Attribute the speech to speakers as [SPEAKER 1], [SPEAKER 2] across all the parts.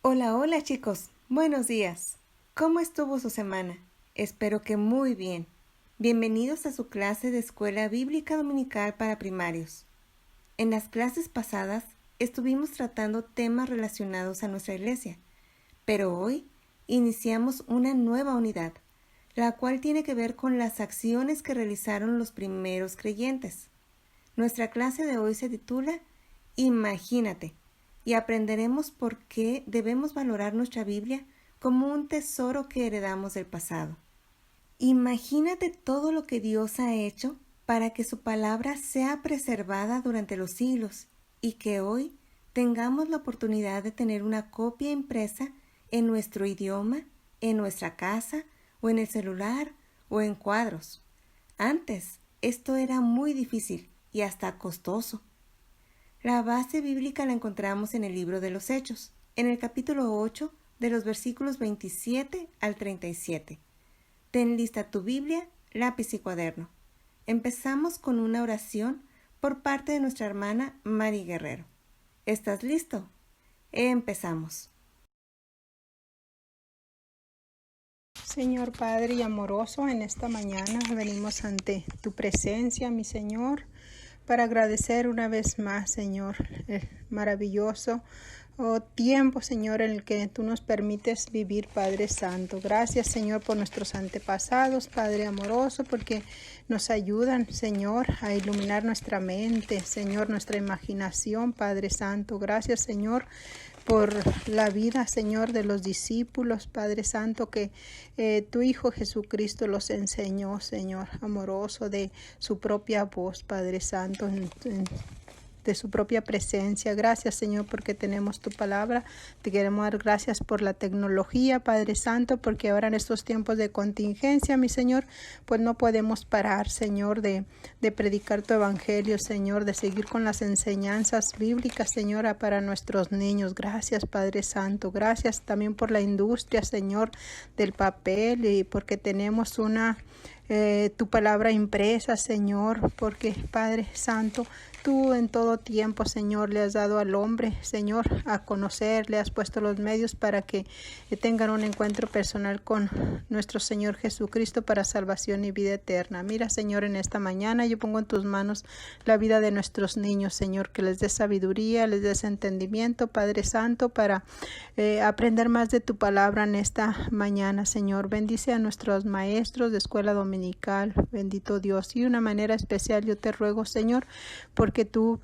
[SPEAKER 1] Hola, hola chicos, buenos días. ¿Cómo estuvo su semana? Espero que muy bien. Bienvenidos a su clase de Escuela Bíblica Dominical para primarios. En las clases pasadas estuvimos tratando temas relacionados a nuestra iglesia, pero hoy iniciamos una nueva unidad, la cual tiene que ver con las acciones que realizaron los primeros creyentes. Nuestra clase de hoy se titula Imagínate y aprenderemos por qué debemos valorar nuestra Biblia como un tesoro que heredamos del pasado. Imagínate todo lo que Dios ha hecho para que su palabra sea preservada durante los siglos y que hoy tengamos la oportunidad de tener una copia impresa en nuestro idioma, en nuestra casa o en el celular o en cuadros. Antes, esto era muy difícil y hasta costoso. La base bíblica la encontramos en el libro de los Hechos, en el capítulo 8, de los versículos 27 al 37. Ten lista tu Biblia, lápiz y cuaderno. Empezamos con una oración por parte de nuestra hermana Mari Guerrero. ¿Estás listo? Empezamos.
[SPEAKER 2] Señor Padre y amoroso, en esta mañana venimos ante tu presencia, mi Señor, para agradecer una vez más, Señor, el maravilloso tiempo, Señor, en el que tú nos permites vivir, Padre Santo. Gracias, Señor, por nuestros antepasados, Padre amoroso, porque nos ayudan, Señor, a iluminar nuestra mente, Señor, nuestra imaginación, Padre Santo. Gracias, Señor, por la vida, Señor, de los discípulos, Padre Santo, que tu Hijo Jesucristo los enseñó, Señor, amoroso, de su propia voz, Padre Santo, de su propia presencia. Gracias, Señor, porque tenemos tu palabra. Te queremos dar gracias por la tecnología, Padre Santo, porque ahora en estos tiempos de contingencia, mi Señor, pues no podemos parar, Señor, de predicar tu evangelio, Señor, de seguir con las enseñanzas bíblicas, Señora, para nuestros niños. Gracias, Padre Santo. Gracias también por la industria, Señor, del papel, y porque tenemos tu palabra impresa, Señor, porque, Padre Santo, tú en todo tiempo, Señor, le has dado al hombre, Señor, a conocer, le has puesto los medios para que tengan un encuentro personal con nuestro Señor Jesucristo para salvación y vida eterna. Mira, Señor, en esta mañana yo pongo en tus manos la vida de nuestros niños, Señor, que les des sabiduría, les des entendimiento, Padre Santo, para aprender más de tu palabra en esta mañana, Señor. Bendice a nuestros maestros de escuela dominical, bendito Dios. Y de una manera especial yo te ruego, Señor, porque tú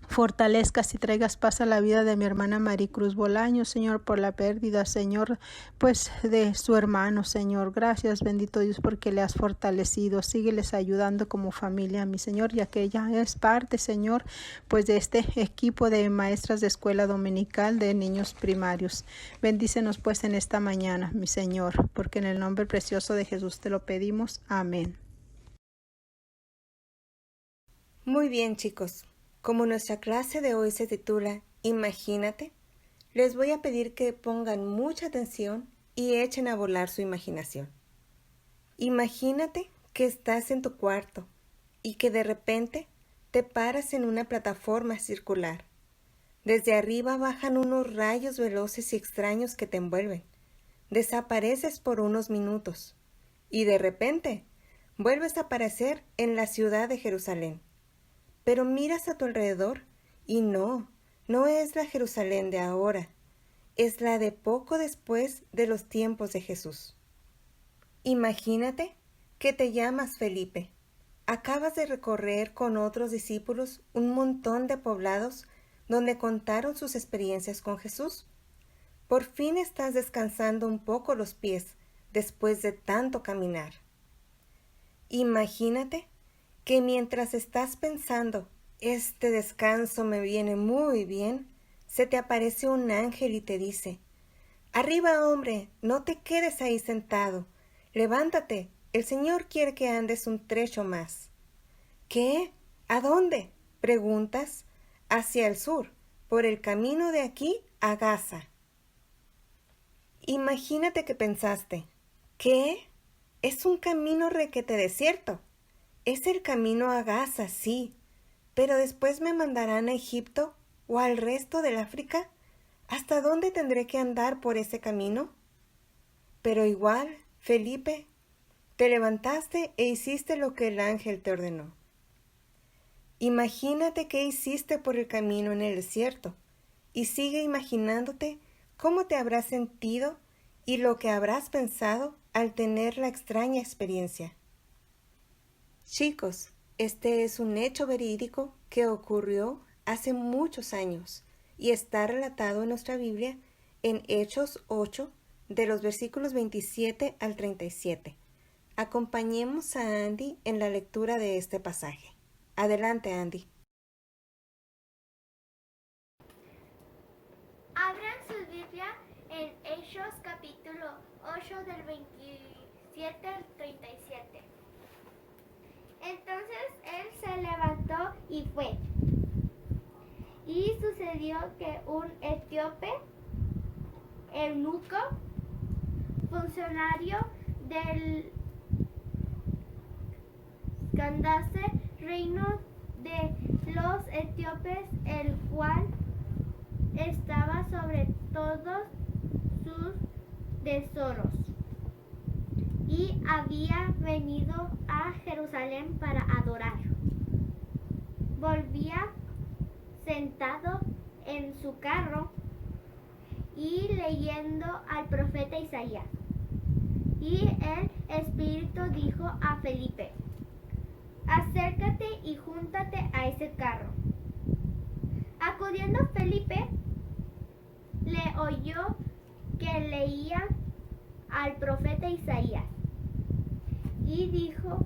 [SPEAKER 2] fortalezcas y traigas paz a la vida de mi hermana Maricruz Bolaño, Señor, por la pérdida, Señor, pues de su hermano, Señor. Gracias, bendito Dios, porque le has fortalecido. Sígueles ayudando como familia, mi Señor, ya que ella es parte, Señor, pues de este equipo de maestras de escuela dominical de niños primarios. Bendícenos pues en esta mañana, mi Señor, porque en el nombre precioso de Jesús te lo pedimos. Amén.
[SPEAKER 1] Muy bien, chicos. Como nuestra clase de hoy se titula Imagínate, les voy a pedir que pongan mucha atención y echen a volar su imaginación. Imagínate que estás en tu cuarto y que de repente te paras en una plataforma circular. Desde arriba bajan unos rayos veloces y extraños que te envuelven. Desapareces por unos minutos y de repente vuelves a aparecer en la ciudad de Jerusalén. Pero miras a tu alrededor y no es la Jerusalén de ahora, es la de poco después de los tiempos de Jesús. Imagínate que te llamas Felipe. Acabas de recorrer con otros discípulos un montón de poblados donde contaron sus experiencias con Jesús. Por fin estás descansando un poco los pies después de tanto caminar. Imagínate que mientras estás pensando, este descanso me viene muy bien, se te aparece un ángel y te dice, arriba, hombre, no te quedes ahí sentado, levántate, el Señor quiere que andes un trecho más. ¿Qué? ¿A dónde? Preguntas. Hacia el sur, por el camino de aquí a Gaza. Imagínate que pensaste, ¿qué? Es un camino requete desierto. Es el camino a Gaza, sí, pero después me mandarán a Egipto o al resto del África. ¿Hasta dónde tendré que andar por ese camino? Pero igual, Felipe, te levantaste e hiciste lo que el ángel te ordenó. Imagínate qué hiciste por el camino en el desierto y sigue imaginándote cómo te habrás sentido y lo que habrás pensado al tener la extraña experiencia. Chicos, este es un hecho verídico que ocurrió hace muchos años y está relatado en nuestra Biblia en Hechos 8, de los versículos 27 al 37. Acompañemos a Andy en la lectura de este pasaje. Adelante, Andy.
[SPEAKER 3] Abran su Biblia en Hechos capítulo 8 del 27 al 37. Entonces él se levantó y fue. Y sucedió que un etíope, eunuco, funcionario del Candace, reino de los etíopes, el cual estaba sobre todos sus tesoros, y había venido a Jerusalén para adorar. Volvía sentado en su carro y leyendo al profeta Isaías. Y el Espíritu dijo a Felipe: acércate y júntate a ese carro. Acudiendo Felipe, le oyó que leía al profeta Isaías y dijo: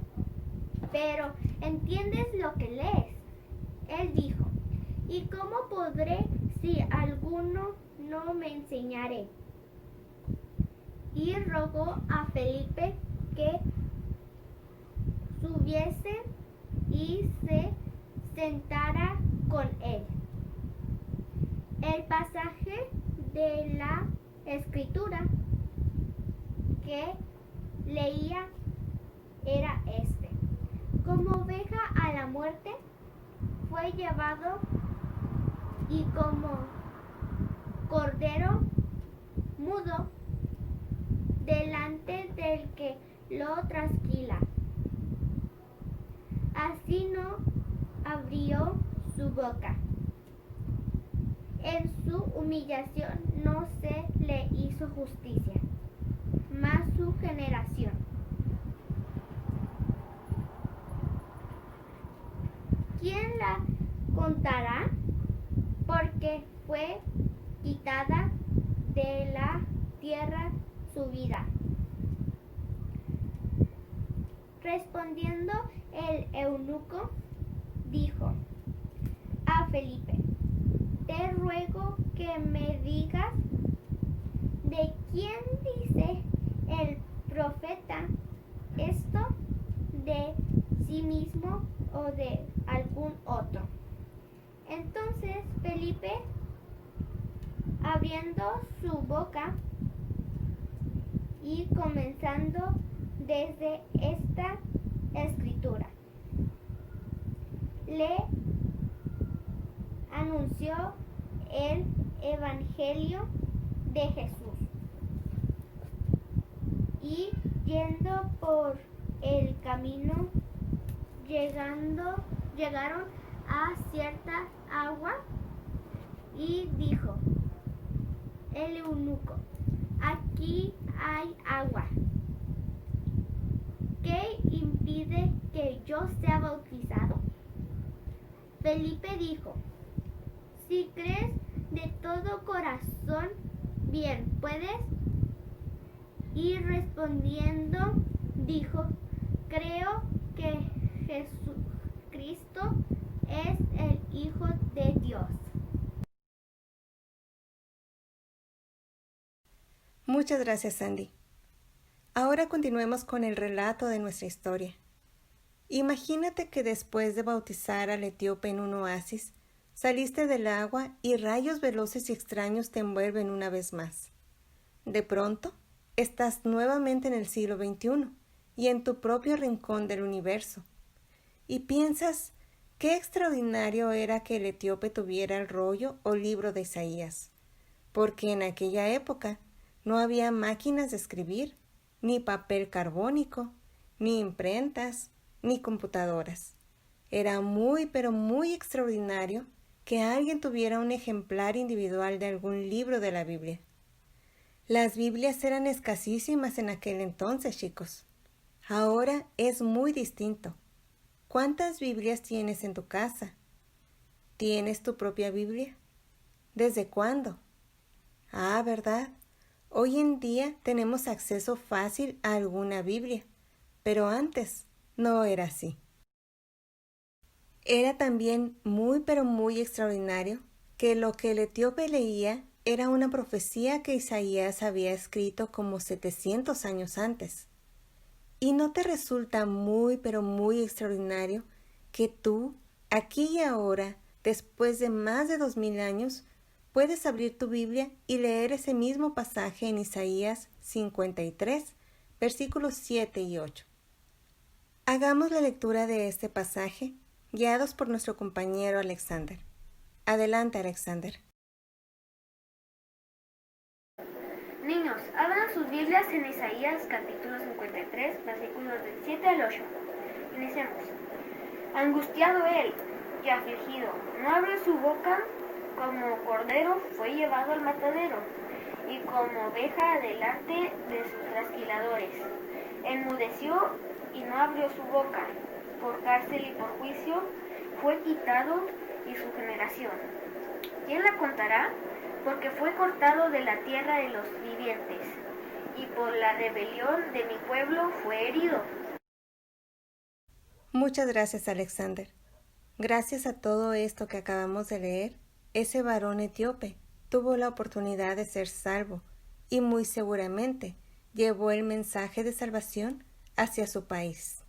[SPEAKER 3] pero ¿entiendes lo que lees? Él dijo: ¿y cómo podré si alguno no me enseñare? Y rogó a Felipe que subiese y se sentara con él. El pasaje de la escritura que leía era este: como oveja a la muerte fue llevado, y como cordero mudo delante del que lo trasquila, así no abrió su boca. En su humillación no se le hizo justicia, mas su generación. ¿Quién la contará? Porque fue quitada de la tierra su vida. Respondiendo el eunuco, dijo a Felipe: te ruego que me digas, ¿de quién dice el profeta esto? ¿De sí mismo o de algún otro? Entonces Felipe, abriendo su boca y comenzando desde esta escritura, le anunció el Evangelio de Jesús. Y yendo por el camino, llegaron a cierta agua, y dijo el eunuco: aquí hay agua. ¿Qué impide que yo sea bautizado? Felipe dijo: si crees de todo corazón, bien puedes. Y respondiendo dijo: creo que Jesucristo es el Hijo de Dios.
[SPEAKER 1] Muchas gracias, Sandy. Ahora continuemos con el relato de nuestra historia. Imagínate que después de bautizar al etíope en un oasis, saliste del agua y rayos veloces y extraños te envuelven una vez más. De pronto, estás nuevamente en el siglo XXI y en tu propio rincón del universo. Y piensas, qué extraordinario era que el etíope tuviera el rollo o libro de Isaías, porque en aquella época no había máquinas de escribir, ni papel carbónico, ni imprentas, ni computadoras. Era muy, pero muy extraordinario que alguien tuviera un ejemplar individual de algún libro de la Biblia. Las Biblias eran escasísimas en aquel entonces, chicos. Ahora es muy distinto. ¿Cuántas Biblias tienes en tu casa? ¿Tienes tu propia Biblia? ¿Desde cuándo? Ah, ¿verdad? Hoy en día tenemos acceso fácil a alguna Biblia, pero antes no era así. Era también muy pero muy extraordinario que lo que el etíope leía era una profecía que Isaías había escrito como 700 años antes. ¿Y no te resulta muy pero muy extraordinario que tú, aquí y ahora, después de más de 2000 años, puedes abrir tu Biblia y leer ese mismo pasaje en Isaías 53, versículos 7 y 8? Hagamos la lectura de este pasaje, guiados por nuestro compañero Alexander. Adelante, Alexander.
[SPEAKER 3] Niños, abran sus Biblias en Isaías capítulo 53, versículos del 7 al 8. Iniciemos. Angustiado él y afligido, no abre su boca, como cordero fue llevado al matadero, y como oveja delante de sus trasquiladores. Enmudeció y no abrió su boca, por cárcel y por juicio fue quitado, y su generación, ¿quién la contará? Porque fue cortado de la tierra de los vivientes, y por la rebelión de mi pueblo fue herido.
[SPEAKER 1] Muchas gracias, Alexander. Gracias a todo esto que acabamos de leer, ese varón etíope tuvo la oportunidad de ser salvo y muy seguramente llevó el mensaje de salvación hacia su país.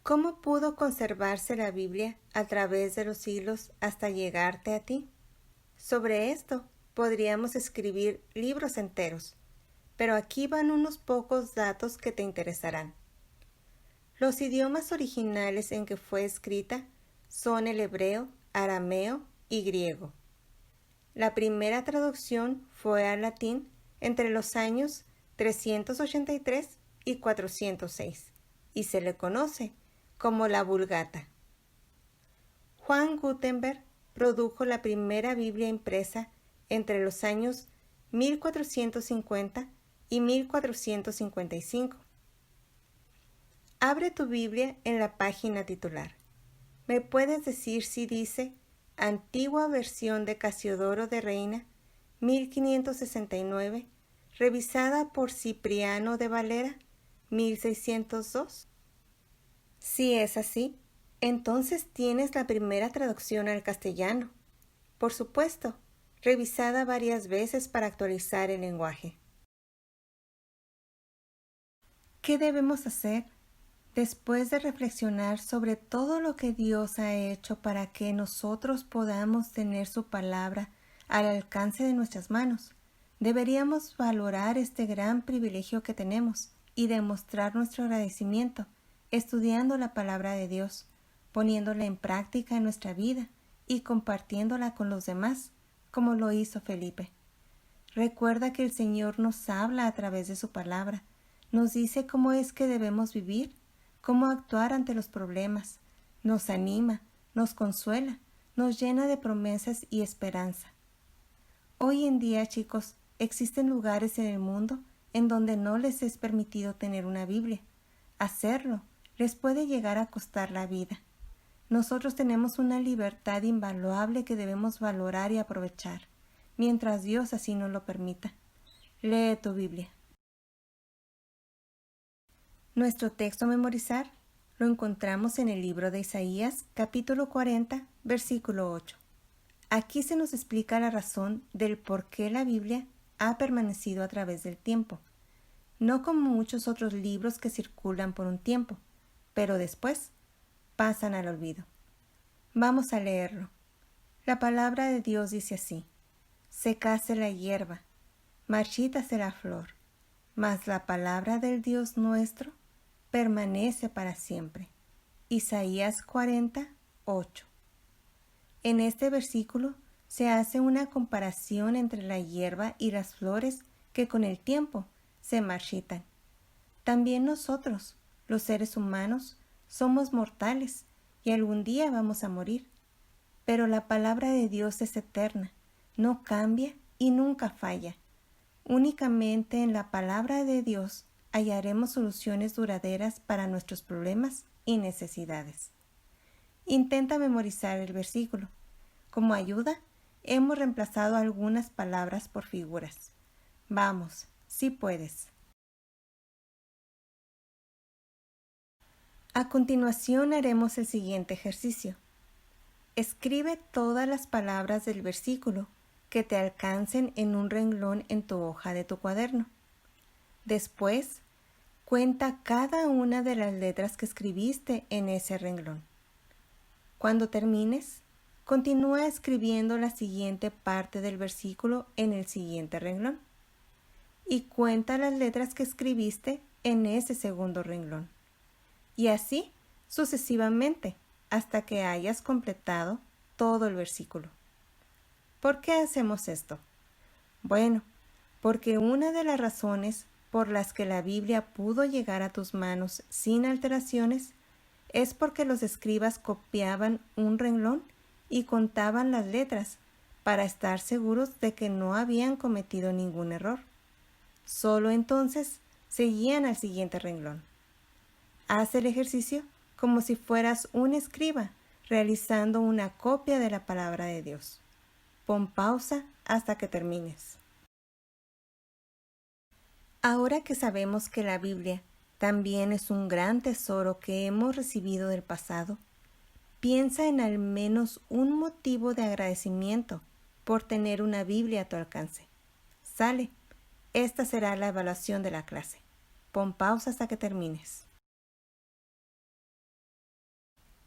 [SPEAKER 1] ¿Cómo pudo conservarse la Biblia a través de los siglos hasta llegarte a ti? Sobre esto podríamos escribir libros enteros, pero aquí van unos pocos datos que te interesarán. Los idiomas originales en que fue escrita son el hebreo, arameo y griego. La primera traducción fue al latín entre los años 383 y 406 y se le conoce como la Vulgata. Juan Gutenberg produjo la primera Biblia impresa entre los años 1450 y 1455. Abre tu Biblia en la página titular. ¿Me puedes decir si dice Antigua versión de Casiodoro de Reina, 1569, revisada por Cipriano de Valera, 1602? Si es así, entonces tienes la primera traducción al castellano. Por supuesto, revisada varias veces para actualizar el lenguaje. ¿Qué debemos hacer después de reflexionar sobre todo lo que Dios ha hecho para que nosotros podamos tener su palabra al alcance de nuestras manos? Deberíamos valorar este gran privilegio que tenemos y demostrar nuestro agradecimiento estudiando la palabra de Dios, poniéndola en práctica en nuestra vida y compartiéndola con los demás, como lo hizo Felipe. Recuerda que el Señor nos habla a través de su palabra, nos dice cómo es que debemos vivir, cómo actuar ante los problemas, nos anima, nos consuela, nos llena de promesas y esperanza. Hoy en día, chicos, existen lugares en el mundo en donde no les es permitido tener una Biblia. Hacerlo les puede llegar a costar la vida. Nosotros tenemos una libertad invaluable que debemos valorar y aprovechar, mientras Dios así nos lo permita. Lee tu Biblia. Nuestro texto a memorizar lo encontramos en el libro de Isaías, capítulo 40, versículo 8. Aquí se nos explica la razón del por qué la Biblia ha permanecido a través del tiempo, no como muchos otros libros que circulan por un tiempo, pero después pasan al olvido. Vamos a leerlo. La palabra de Dios dice así: secase la hierba, marchítase la flor, mas la palabra del Dios nuestro permanece para siempre. Isaías 40, 8. En este versículo se hace una comparación entre la hierba y las flores que con el tiempo se marchitan. También nosotros, los seres humanos, somos mortales y algún día vamos a morir. Pero la palabra de Dios es eterna, no cambia y nunca falla. Únicamente en la palabra de Dios hallaremos soluciones duraderas para nuestros problemas y necesidades. Intenta memorizar el versículo. Como ayuda, hemos reemplazado algunas palabras por figuras. Vamos, sí puedes. A continuación haremos el siguiente ejercicio. Escribe todas las palabras del versículo que te alcancen en un renglón en tu hoja de tu cuaderno. Después, cuenta cada una de las letras que escribiste en ese renglón. Cuando termines, continúa escribiendo la siguiente parte del versículo en el siguiente renglón y cuenta las letras que escribiste en ese segundo renglón. Y así sucesivamente hasta que hayas completado todo el versículo. ¿Por qué hacemos esto? Bueno, porque una de las razones por las que la Biblia pudo llegar a tus manos sin alteraciones es porque los escribas copiaban un renglón y contaban las letras para estar seguros de que no habían cometido ningún error. Solo entonces seguían al siguiente renglón. Haz el ejercicio como si fueras un escriba realizando una copia de la palabra de Dios. Pon pausa hasta que termines. Ahora que sabemos que la Biblia también es un gran tesoro que hemos recibido del pasado, piensa en al menos un motivo de agradecimiento por tener una Biblia a tu alcance. Sale, esta será la evaluación de la clase. Pon pausa hasta que termines.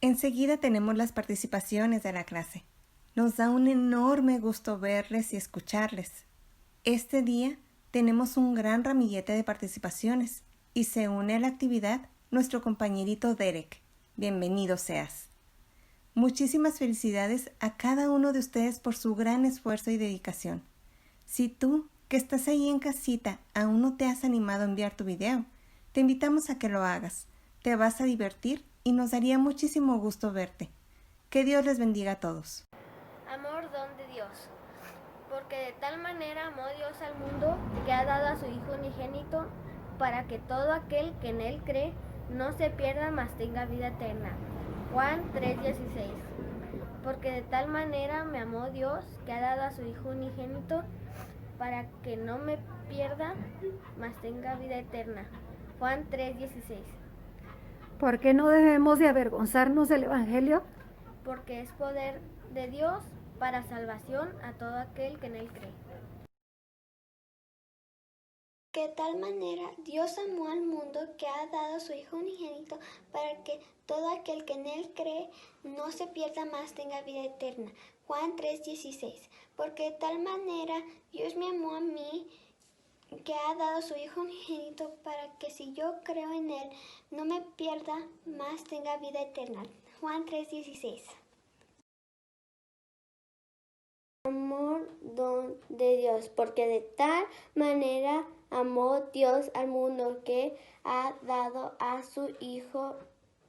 [SPEAKER 1] Enseguida tenemos las participaciones de la clase. Nos da un enorme gusto verles y escucharles. Este día tenemos un gran ramillete de participaciones y se une a la actividad nuestro compañerito Derek. Bienvenido seas. Muchísimas felicidades a cada uno de ustedes por su gran esfuerzo y dedicación. Si tú, que estás ahí en casita, aún no te has animado a enviar tu video, te invitamos a que lo hagas. Te vas a divertir y nos daría muchísimo gusto verte. Que Dios les bendiga a todos.
[SPEAKER 3] Amor, don de Dios. Porque de tal manera amó Dios al mundo que ha dado a su Hijo unigénito para que todo aquel que en Él cree no se pierda, mas tenga vida eterna. Juan 3:16. Porque de tal manera me amó Dios que ha dado a su Hijo unigénito para que no me pierda, mas tenga vida eterna. Juan 3:16.
[SPEAKER 4] ¿Por qué no debemos de avergonzarnos del Evangelio?
[SPEAKER 3] Porque es poder de Dios para salvación a todo aquel que en Él cree.
[SPEAKER 5] Que de tal manera Dios amó al mundo que ha dado a su Hijo unigénito para que todo aquel que en Él cree no se pierda, mas tenga vida eterna. Juan 3:16. Porque de tal manera Dios me amó a mí que ha dado a su Hijo unigénito para que si yo creo en Él no me pierda, mas tenga vida eterna. Juan 3:16.
[SPEAKER 6] Amor, don de Dios, porque de tal manera amó Dios al mundo que ha dado a su Hijo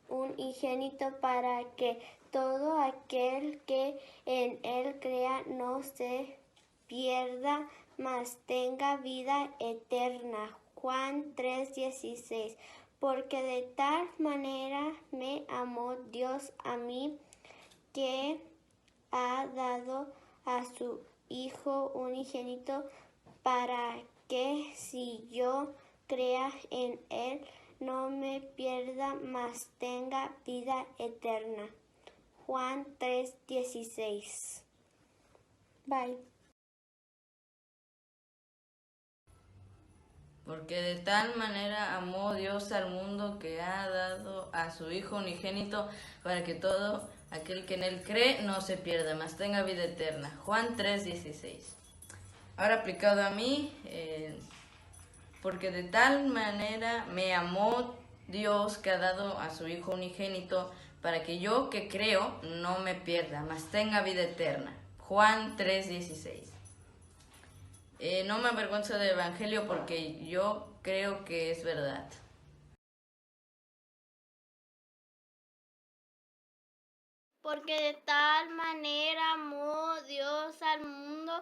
[SPEAKER 6] unigénito para que todo aquel que en Él crea no se pierda, mas tenga vida eterna. Juan 3:16. Porque de tal manera me amó Dios a mí que ha dado a su Hijo unigénito para que si yo crea en Él no me pierda, mas tenga vida eterna. Juan 3:16. Bye.
[SPEAKER 7] Porque de tal manera amó Dios al mundo que ha dado a su Hijo unigénito para que todo aquel que en Él cree no se pierda, mas tenga vida eterna. Juan 3:16. Ahora aplicado a mí, porque de tal manera me amó Dios que ha dado a su Hijo unigénito para que yo que creo no me pierda, mas tenga vida eterna. Juan 3:16. No me avergüenzo del Evangelio porque yo creo que es verdad.
[SPEAKER 6] Porque de tal manera amó Dios al mundo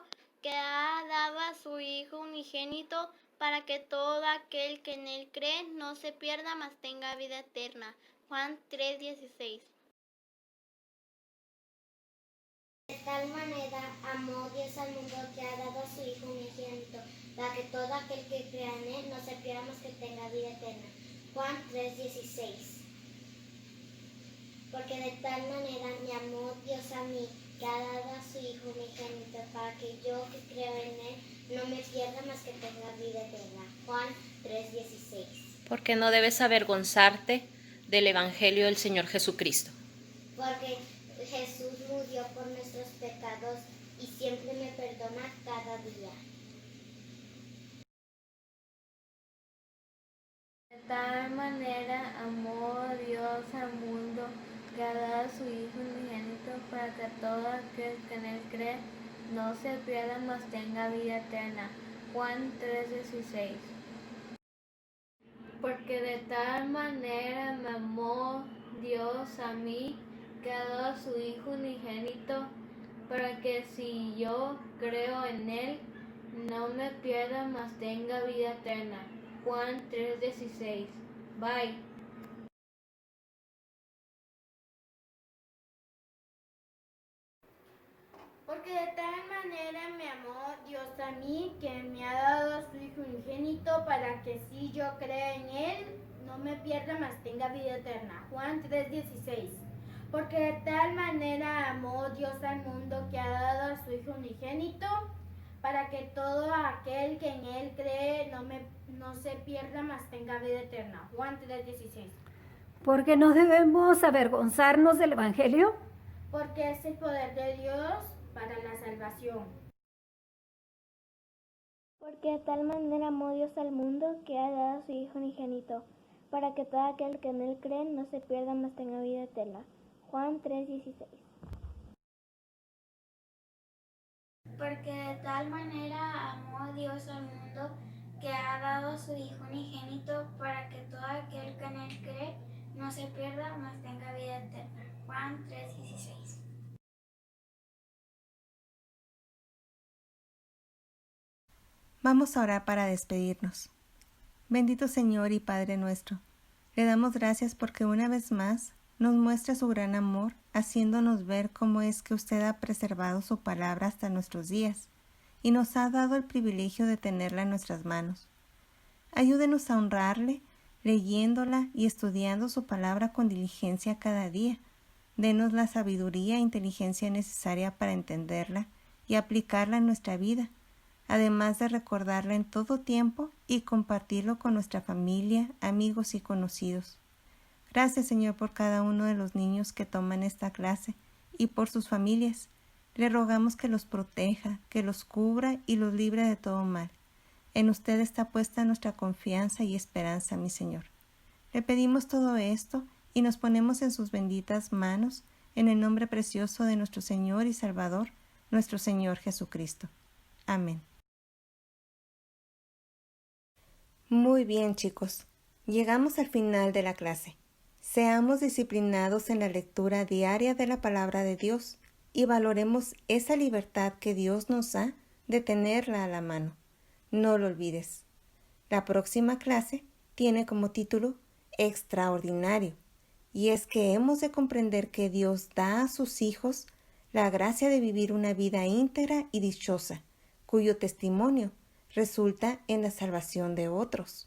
[SPEAKER 6] que ha dado a su Hijo unigénito para que todo aquel que en él cree no se pierda, mas tenga vida eterna. Juan 3:16.
[SPEAKER 5] De tal manera amó Dios al mundo que ha dado a su Hijo unigénito, para que todo aquel que crea en él no se pierda, mas que tenga vida eterna. Juan 3:16. Porque de tal manera me amó Dios a mí, que ha dado a su Hijo unigénito, para que yo que creo en él no me pierda, mas que tenga vida eterna. Juan 3:16.
[SPEAKER 8] Porque no debes avergonzarte del Evangelio del Señor Jesucristo.
[SPEAKER 5] Porque Jesús murió por nuestros pecados y siempre me perdona cada día.
[SPEAKER 6] De tal manera amó Dios al mundo que ha dado a su Hijo unigénito para que todo aquel que en él cree no se pierda, mas tenga vida eterna. Juan 3:16. Porque de tal manera me amó Dios a mí, que ha dado a su Hijo unigénito, para que si yo creo en él, no me pierda, mas tenga vida eterna. Juan 3:16. Bye. Porque de tal manera me amó Dios a mí, que me ha dado a su Hijo unigénito, para que si yo creo en él, no me pierda, mas tenga vida eterna. Juan 3:16. Porque de tal manera amó Dios al mundo que ha dado a su Hijo unigénito, para que todo aquel que en él cree no se pierda, mas tenga vida eterna. Juan 3:16.
[SPEAKER 4] ¿Por qué no debemos avergonzarnos del Evangelio?
[SPEAKER 6] Porque es el poder de Dios para la salvación.
[SPEAKER 5] Porque de tal manera amó Dios al mundo que ha dado a su Hijo unigénito, para que todo aquel que en él cree no se pierda, mas tenga vida eterna. Juan 3:16. Porque de tal manera amó Dios al mundo que ha dado a su Hijo unigénito, para que todo aquel que en él cree no se pierda, mas tenga vida eterna. Juan 3:16.
[SPEAKER 1] Vamos a orar para despedirnos. Bendito Señor y Padre nuestro, le damos gracias porque una vez más nos muestra su gran amor, haciéndonos ver cómo es que usted ha preservado su palabra hasta nuestros días y nos ha dado el privilegio de tenerla en nuestras manos. Ayúdenos a honrarle, leyéndola y estudiando su palabra con diligencia cada día. Denos la sabiduría e inteligencia necesaria para entenderla y aplicarla en nuestra vida, además de recordarla en todo tiempo y compartirlo con nuestra familia, amigos y conocidos. Gracias, Señor, por cada uno de los niños que toman esta clase y por sus familias. Le rogamos que los proteja, que los cubra y los libre de todo mal. En usted está puesta nuestra confianza y esperanza, mi Señor. Le pedimos todo esto y nos ponemos en sus benditas manos, en el nombre precioso de nuestro Señor y Salvador, nuestro Señor Jesucristo. Amén. Muy bien, chicos. Llegamos al final de la clase. Seamos disciplinados en la lectura diaria de la palabra de Dios y valoremos esa libertad que Dios nos da de tenerla a la mano. No lo olvides. La próxima clase tiene como título Extraordinario, y es que hemos de comprender que Dios da a sus hijos la gracia de vivir una vida íntegra y dichosa, cuyo testimonio resulta en la salvación de otros.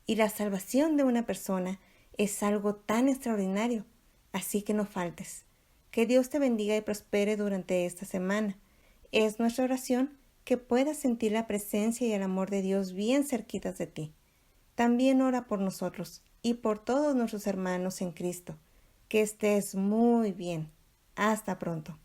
[SPEAKER 1] Y la salvación de una persona es algo tan extraordinario, así que no faltes. Que Dios te bendiga y prospere durante esta semana. Es nuestra oración que puedas sentir la presencia y el amor de Dios bien cerquitas de ti. También ora por nosotros y por todos nuestros hermanos en Cristo. Que estés muy bien. Hasta pronto.